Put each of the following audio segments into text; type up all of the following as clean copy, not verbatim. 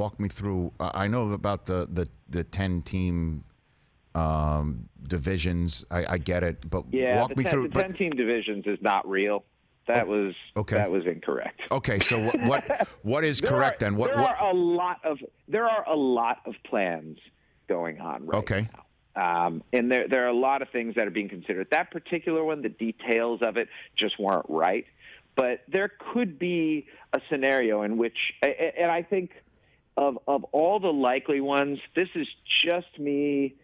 walk me through. I know about the 10-team divisions. I get it, but walk me through. The 10-team divisions is not real. That was incorrect. Okay, so what is correct then? There are a lot of plans going on right now. And there are a lot of things that are being considered. That particular one, the details of it just weren't right. But there could be a scenario in which, and I think of all the likely ones, this is just me,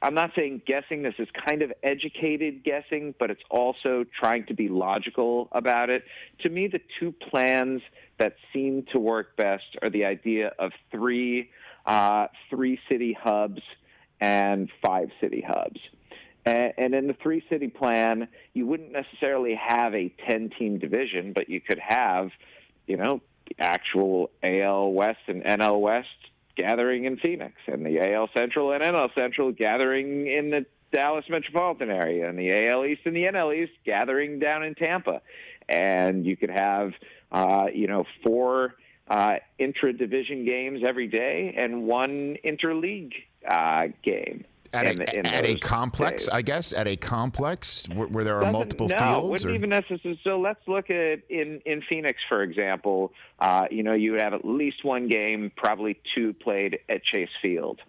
I'm not saying guessing. This is kind of educated guessing, but it's also trying to be logical about it. To me, the two plans that seem to work best are the idea of three city hubs and 5 city hubs. And in the 3-city plan, you wouldn't necessarily have a 10-team division, but you could have, actual AL West and NL West gathering in Phoenix, and the AL Central and NL Central gathering in the Dallas metropolitan area, and the AL East and the NL East gathering down in Tampa. And you could have, 4 intra-division games every day and 1 interleague game. At a complex, I guess, at a complex where there are multiple fields? No, it wouldn't even necessarily. So let's look at in Phoenix, for example, you would have at least 1 game, probably 2 played at Chase Field.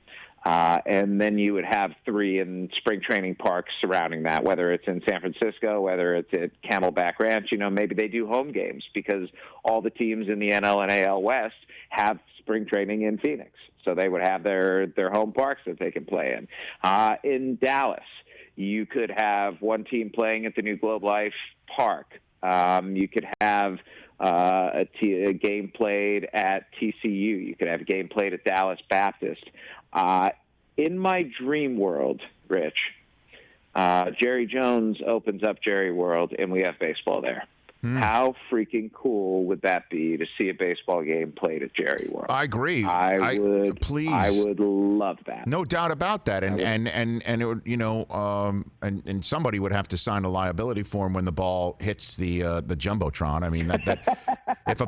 And then you would have 3 in spring training parks surrounding that, whether it's in San Francisco, whether it's at Camelback Ranch. Maybe they do home games because all the teams in the NL and AL West have spring training in Phoenix. So they would have their home parks that they can play in. In Dallas, you could have 1 team playing at the new Globe Life Park. You could have a game played at TCU. You could have a game played at Dallas Baptist. In my dream world, Rich, Jerry Jones opens up Jerry World, and we have baseball there. How freaking cool would that be to see a baseball game played at Jerry World? I agree. Please. I would love that. No doubt about that. And it would, and somebody would have to sign a liability form when the ball hits the jumbotron. I mean, that if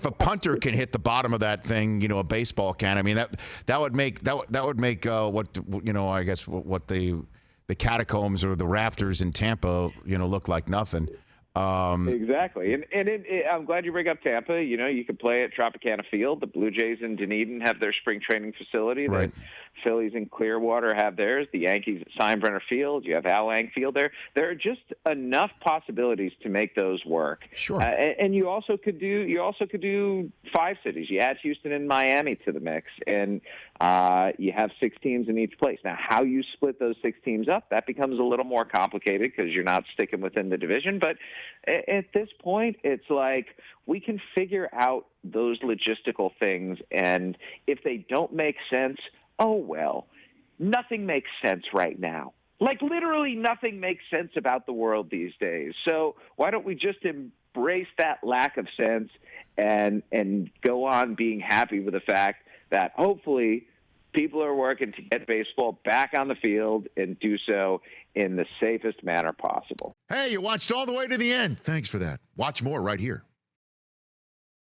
a punter can hit the bottom of that thing, a baseball can. I mean, that would make I guess what the catacombs or the rafters in Tampa, look like nothing. Exactly. And I'm glad you bring up Tampa. You could play at Tropicana Field. The Blue Jays in Dunedin have their spring training facility. Right. The Phillies in Clearwater have theirs. The Yankees at Steinbrenner Field. You have Al Lang Field there. There are just enough possibilities to make those work. Sure. And you also could do 5 cities. You add Houston and Miami to the mix, and you have 6 teams in each place. Now, how you split those 6 teams up, that becomes a little more complicated because you're not sticking within the division. But at this point, it's like we can figure out those logistical things, and if they don't make sense, oh well. Nothing makes sense right now. Like literally nothing makes sense about the world these days. So why don't we just embrace that lack of sense and go on being happy with the fact that hopefully people are working to get baseball back on the field and do so in the safest manner possible. Hey, you watched all the way to the end. Thanks for that. Watch more right here.